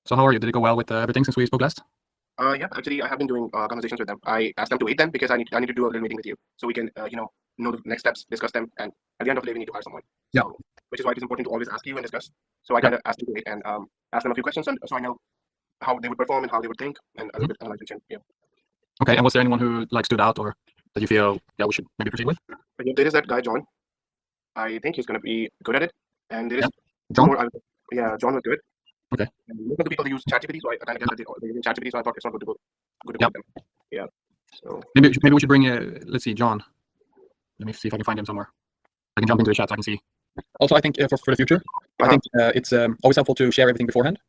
So how are you? Did it go well with everything since we spoke last? Yeah, actually, I have been doing conversations with them. I asked them to wait then because I need to do a little meeting with you so we can know the next steps, discuss them, and at the end of the day we need to hire someone. Yeah. So, which is why it is important to always ask you and discuss. So I Yeah. kind of asked them to wait and ask them a few questions, so I know how they would perform and how they would think and a little bit analysis. Yeah. Okay. And was there anyone who like stood out or that you feel we should maybe proceed with? But yeah, there is that guy John. I think he's going to be good at it, and there is John? more. Yeah, John was good. Okay. And most of the people they use ChatGPT, so I kind of guess that they're using ChatGPT, so I thought it's not good to Yep. with them. Yeah. So Maybe we should bring let's see, John. Let me see if I can find him somewhere. I can jump into the chat so I can see. Also, I think for the future, I think it's always helpful to share everything beforehand.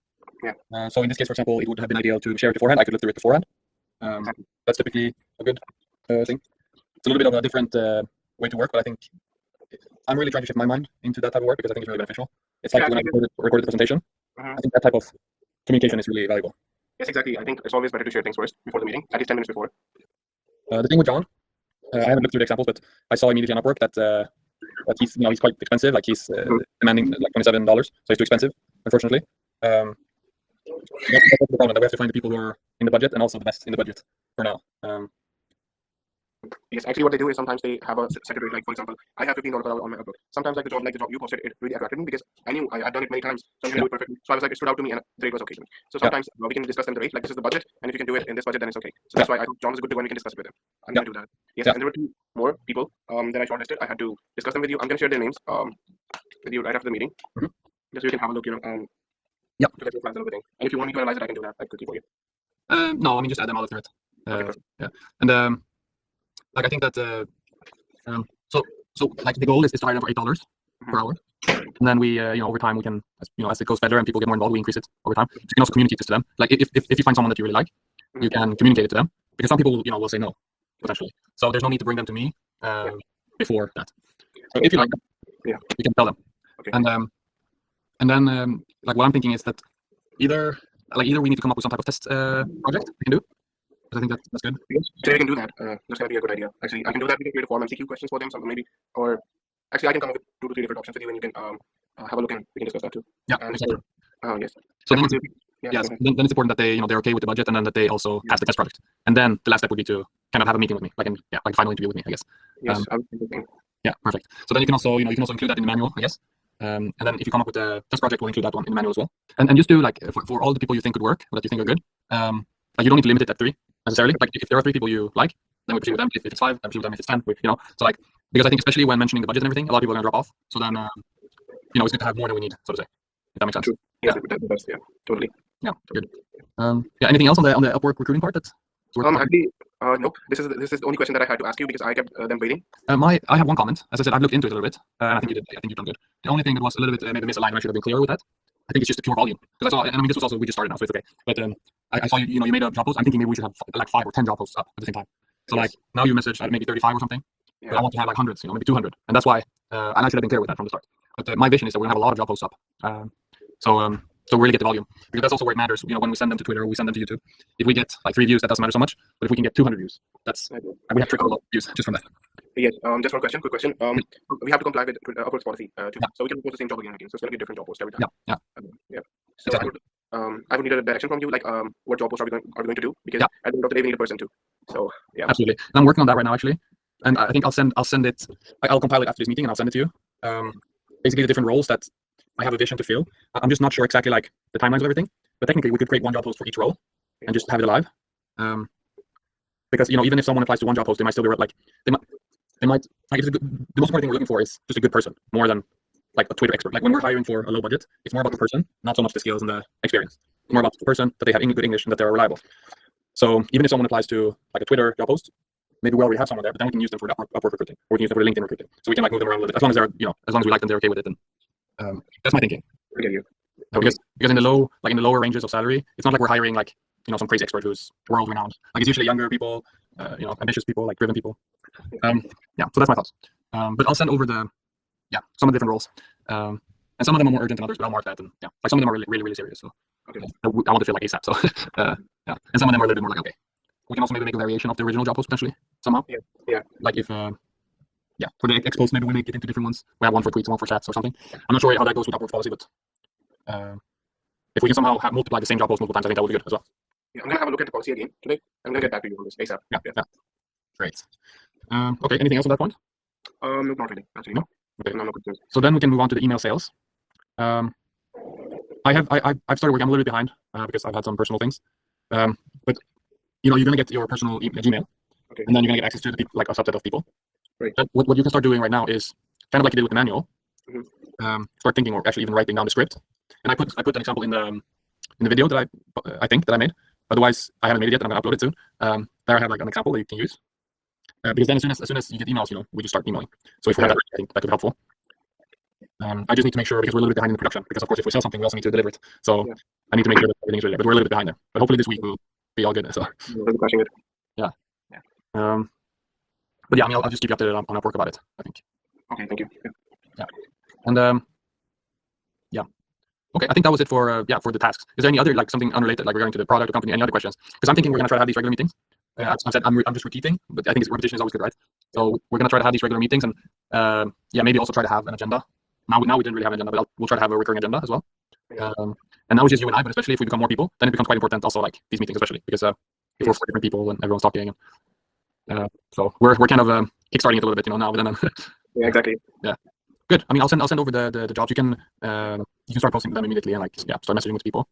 Yeah. So in this case, for example, it would have been ideal to share it beforehand. I could look through it beforehand. That's typically a good thing. It's a little bit of a different way to work, but I think I'm really trying to shift my mind into that type of work because I think it's really beneficial. It's like when I recorded the presentation. I think that type of communication is really valuable. Yes, exactly. I think it's always better to share things first before the meeting, at least 10 minutes before. The thing with John, I haven't looked through the examples, but I saw immediately on Upwork that he's quite expensive. Like he's demanding like $27, so he's too expensive, unfortunately. That's the problem. That we have to find the people who are in the budget and also the best in the budget for now. Yes, actually, what they do is sometimes they have a set rate. Like for example, I have $15 per hour on my Upwork. Sometimes like the job you posted, it really attracted me because I knew I had done it many times, so I'm gonna do it perfectly. So I was like, it stood out to me, and the rate was okay to me. So sometimes we can discuss them the rate. Like this is the budget, and if you can do it in this budget, then it's okay. So that's why I thought John was a good one. We can discuss it with him. I'm gonna do that. Yes, and there were 2 more people that I shortlisted. I had to discuss them with you. I'm gonna share their names with you right after the meeting, just so you can have a look, and to get your plans and everything. And if you want me to analyze it, I can do that quickly for you. No, I mean just add them. I'll look through it. Yeah, and like I think that so like the goal is to hire them for $8 per hour, and then we over time we can as it goes better and people get more involved, we increase it over time. So you can also communicate this to them. Like if you find someone that you really like, you can communicate it to them because some people will say no potentially. So there's no need to bring them to me before that. So if you like them, you can tell them. Okay. And then like what I'm thinking is that either we need to come up with some type of test project we can do. I think that's good. So I can do that. That's gonna be a good idea. Actually, I can do that. We can create a form MCQ questions for them, something maybe, or actually I can come up with 2 to 3 different options with you, and you can have a look and we can discuss that too. Yeah, exactly. Yes. So then then it's important that they're okay with the budget, and then that they also pass the test project. And then the last step would be to kind of have a meeting with me, like a final interview with me, I guess. Yes. Yeah, perfect. So then you can also include that in the manual, I guess. And then if you come up with the test project, we'll include that one in the manual as well. And just do like for all the people you think could work, or that you think are good. Like you don't need to limit it at 3 necessarily. Like if there are 3 people you like, then we proceed with them. If it's 5, then proceed with them. If it's 10, so like because I think especially when mentioning the budget and everything, a lot of people are gonna drop off. So then it's good to have more than we need, so to say. If that makes sense. True. Yeah, that's the best. Yeah, totally. Yeah, good. Anything else on the Upwork recruiting part that's actually, nope. This is the only question that I had to ask you because I kept them waiting. I have one comment. As I said, I've looked into it a little bit, and I think you've done good. The only thing that was a little bit maybe misaligned, I should have been clearer with that. I think it's just the pure volume. Because I saw, and I mean, this was also, we just started now, so it's okay. But I saw you made a job post. I'm thinking maybe we should have like 5 or 10 job posts up at the same time. So like now you messaged maybe 35 or something. Yeah. But I want to have like hundreds, maybe 200. And that's why, and I should have been clear with that from the start. But my vision is that we're gonna have a lot of job posts up. So really get the volume. Because that's also where it matters. When we send them to Twitter or we send them to YouTube. If we get like 3 views, that doesn't matter so much. But if we can get 200 views, we have triple views just from that. Yes. Just one question. Quick question. We have to comply with Upwork's policy too. So we can post the same job again. So it's gonna be a different job post every time. Yeah. So exactly. I would need a direction from you, like what job post are we going to do? Because at the end of the day, we need a person too. So yeah. Absolutely. And I'm working on that right now actually. And I think I'll send it. I'll compile it after this meeting and I'll send it to you. Basically the different roles that I have a vision to fill. I'm just not sure exactly like the timelines of everything. But technically we could create one job post for each role and just have it alive. Because even if someone applies to one job post, they might still be like they might like the most important thing we're looking for is just a good person more than like a Twitter expert. Like when we're hiring for a low budget, it's more about the person, not so much the skills and the experience. It's more about the person, that they have good English and that they're reliable. So even if someone applies to like a Twitter job post, maybe we already have someone there, but then we can use them for Upwork recruiting, or we can use them for LinkedIn recruiting. So we can like move them around a little bit as long as they're as long as we like them, they're okay with it. And that's my thinking. I get you. Because in the lower ranges of salary, it's not like we're hiring like some crazy expert who's world renowned. Like it's usually younger people, ambitious people, like driven people. So that's my thoughts. But I'll send over some of the different roles. And some of them are more urgent than others, but I'll mark that. And like some of them are really, really, really serious. So okay. I want to feel like ASAP. So and some of them are a little bit more like okay. We can also maybe make a variation of the original job post potentially somehow. Yeah. Like if for the expos, maybe we make it into different ones. We have one for tweets, one for chats, or something. I'm not sure how that goes with Upwork's policy, but if we can somehow have multiply the same job post multiple times, I think that would be good as well. Yeah, I'm gonna have a look at the policy again today. I'm gonna get back to you on this ASAP. Yeah. Great. Okay. Anything else on that point? No, not really. Actually, No? Okay. no concerns. So then we can move on to the email sales. I've started working. I'm a little bit behind because I've had some personal things. But you're gonna get your personal Gmail, Okay. and then you're gonna get access to the people, like a subset of people. Right. But what you can start doing right now is kind of like you did with the manual. Mhm. Start thinking, or actually even writing down the script. And I put an example in the video that I think that I made. Otherwise, I haven't made it yet, and I'm gonna upload it soon. There I have like an example that you can use. Because then as soon as you get emails, we just start emailing. So if we have that, I think that could be helpful. I just need to make sure, because we're a little bit behind in the production. Because of course, if we sell something, we also need to deliver it. So Yeah. I need to make sure that everything's ready there. But we're a little bit behind there. But hopefully this week will be all good. So, We'll be crushing it. but yeah, I mean, I'll just keep you updated on Upwork about it, I think. Okay, thank you. Yeah. And yeah. Okay, I think that was it for the tasks. Is there any other, like, something unrelated, like regarding to the product or company? Any other questions? Because I'm thinking we're gonna try to have these regular meetings. As I said, I'm just repeating, but I think repetition is always good, right? So we're gonna try to have these regular meetings, and maybe also try to have an agenda. Now we didn't really have an agenda, but we'll try to have a recurring agenda as well. Yeah. And now it's just you and I, but especially if we become more people, then it becomes quite important also, like these meetings, especially because if we're 4 different people and everyone's talking, and so we're kind of kickstarting it a little bit, now. But then Yeah, exactly. good. I mean, I'll send over the jobs. You can start posting them immediately and start messaging with people.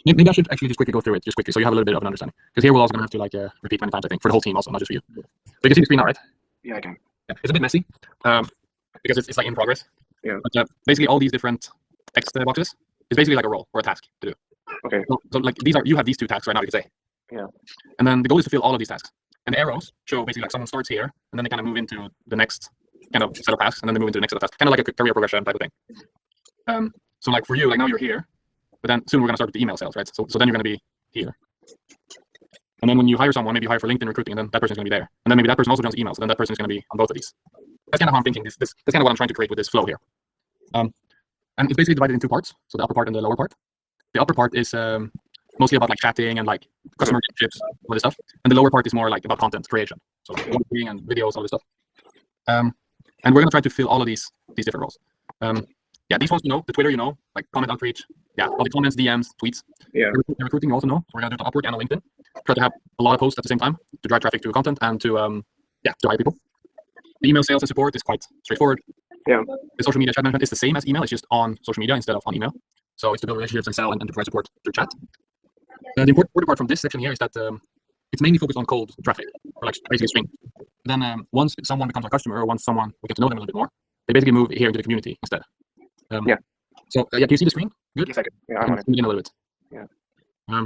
Maybe I should actually just quickly go through it so you have a little bit of an understanding. Because here we're also gonna have to repeat many times, I think, for the whole team also, not just for you. So you can see the screen now, right? Yeah, I can. Yeah, it's a bit messy because it's like in progress. Yeah. But basically, all these different text boxes is basically like a role or a task to do. Okay. So like you have these 2 tasks right now, you could say. Yeah. And then the goal is to fill all of these tasks. And the arrows show basically like someone starts here, and then they kind of move into the next kind of set of tasks, and then they move into the next set of tasks, kind of like a career progression type of thing. So like for you, like now you're here, but then soon we're gonna start with the email sales, right? So then you're gonna be here. And then when you hire someone, maybe you hire for LinkedIn recruiting, and then that person's gonna be there. And then maybe that person also does emails, so then that person is gonna be on both of these. That's kind of how I'm thinking. That's kind of what I'm trying to create with this flow here. And it's basically divided in 2 parts. So the upper part and the lower part. The upper part is mostly about like chatting and like customer relationships, all this stuff. And the lower part is more like about content creation. So like blogging and videos, all this stuff. And we're gonna try to fill all of these different roles. These ones the Twitter, like comment outreach, all the comments, DMs, tweets. Yeah. The recruiting you also know. We're gonna do it on Upwork and on LinkedIn. Try to have a lot of posts at the same time to drive traffic to content and to hire people. The email sales and support is quite straightforward. Yeah. The social media chat management is the same as email. It's just on social media instead of on email. So it's to build relationships and sell and to provide support through chat. The important part from this section here is that it's mainly focused on cold traffic, or like basically stream. Then once someone becomes a customer, or once we get to know them a little bit more, they basically move here into the community instead. Yeah. So do you see the screen? Good. Yes, I can. Yeah, I'm on it. Begin a little bit. Yeah.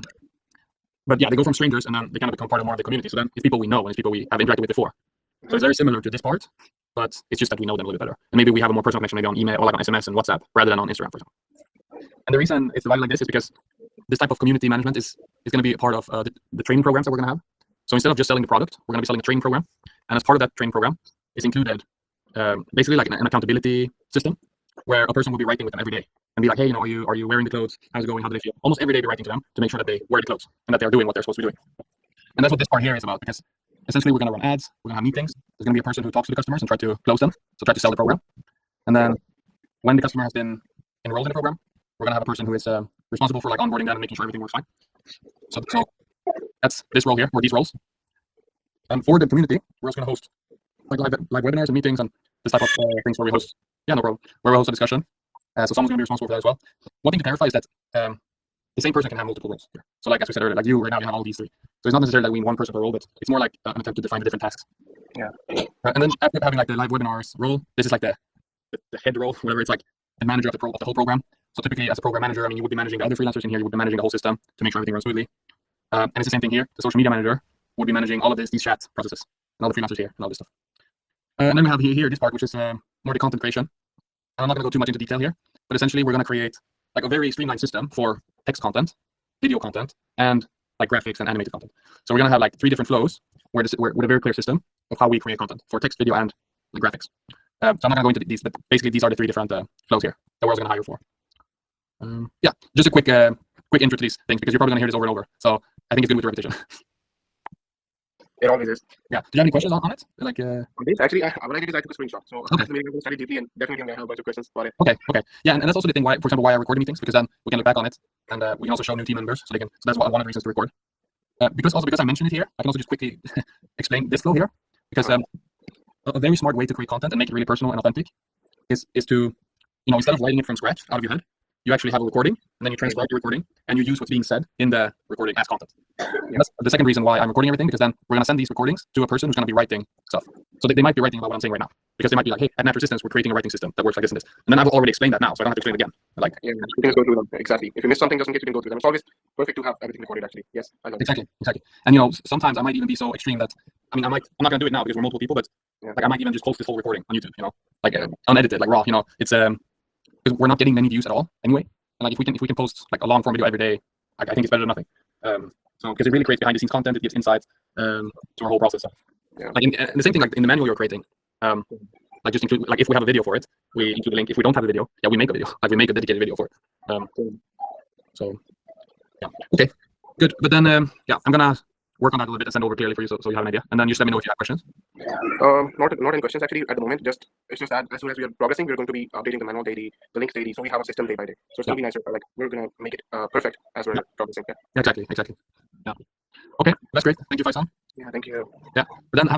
But they go from strangers and then they kind of become part of more of the community. So then it's people we know and it's people we have interacted with before. So it's very similar to this part, but it's just that we know them a little bit better. And maybe we have a more personal connection, maybe on email or like on SMS and WhatsApp rather than on Instagram, for example. And the reason it's divided like this is because this type of community management is going to be a part of the training programs that we're going to have. So instead of just selling the product, we're going to be selling a training program. And as part of that training program is included basically like an accountability system where a person will be writing with them every day and be like, hey, are you wearing the clothes? How's it going? How do they feel? Almost every day be writing to them to make sure that they wear the clothes and that they're doing what they're supposed to be doing. And that's what this part here is about, because essentially we're going to run ads, we're going to have meetings. There's going to be a person who talks to the customers and try to close them, so try to sell the program. And then when the customer has been enrolled in the program, we're going to have a person who is responsible for like onboarding them and making sure everything works fine. So that's this role here, or these roles. And for the community, we're also going to host like live webinars and meetings and this type of things where we host, no problem, where we host a discussion. So someone's going to be responsible for that as well. One thing to clarify is that the same person can have multiple roles here. So like as we said earlier, like you right now, you have all these 3. So it's not necessarily like we need one person per role, but it's more like an attempt to define the different tasks. Yeah. And then after having like the live webinars role, this is like the head role, whatever. It's like the manager of the whole program. So typically as a program manager, I mean, you would be managing the other freelancers in here. You would be managing the whole system to make sure everything runs smoothly. And it's the same thing here. The social media manager would be managing all of these chat processes and all the freelancers here and all this stuff. And then we have here this part, which is more the content creation. I'm not going to go too much into detail here, but essentially we're going to create like a very streamlined system for text content, video content, and like graphics and animated content. So we're going to have like 3 different flows with a very clear system of how we create content for text, video, and the graphics. So I'm not going to go into these, but basically these are the 3 different flows here that we're also going to hire for. Just a quick intro to these things, because you're probably going to hear this over and over. So I think it's good with the repetition. It always is. Yeah. Do you have any questions on it? Like, On this, actually, what I did is I took a screenshot. So Okay. after the meeting, I'm going to study deeply, and definitely I'm going to have a bunch of questions about it. okay. Yeah, and that's also the thing why, for example, why I record meetings, because then we can look back on it, and we can also show new team members, so they can. So that's one of the reasons to record. Because I mentioned it here, I can also just quickly explain this flow here, because a very smart way to create content and make it really personal and authentic is to, instead of writing it from scratch out of your head, you actually have a recording, and then you transcribe the recording, and you use what's being said in the recording as content. That's the second reason why I'm recording everything, because then we're going to send these recordings to a person who's going to be writing stuff. So they might be writing about what I'm saying right now, because they might be like, hey, at Natural Systems, we're creating a writing system that works like this and this. And then I've already explained that now, so I don't have to explain it again. Like, Yeah, you can just go through them. Exactly. If you miss something just in case, you can go through them. It's always perfect to have everything recorded, actually. Yes, I love it. exactly. And sometimes I might even be so extreme that, I'm not going to do it now because we're multiple people, but like I might even just post this whole recording on YouTube, like unedited, like raw. It's because we're not getting many views at all anyway. And like if we can post like a long form video every day, I think it's better than nothing. So because it really creates behind the scenes content, it gives insights to our whole process. Yeah. Like in the same thing, like in the manual you're creating, like just include, like if we have a video for it, we include a link. If we don't have a video, we make a video. Like we make a dedicated video for it. So yeah, okay, good. But then I'm gonna work on that a little bit and send over clearly for you, so you have an idea. And then just let me know if you have questions. Not any questions actually at the moment. It's just that as soon as we are progressing, we're going to be updating the manual daily, the links daily, so we have a system day by day. So it's going to be nicer. Like we're going to make it perfect as we're progressing. Yeah, exactly. Yeah. Okay, that's great. Thank you, Faisal. Yeah, thank you. Yeah, but then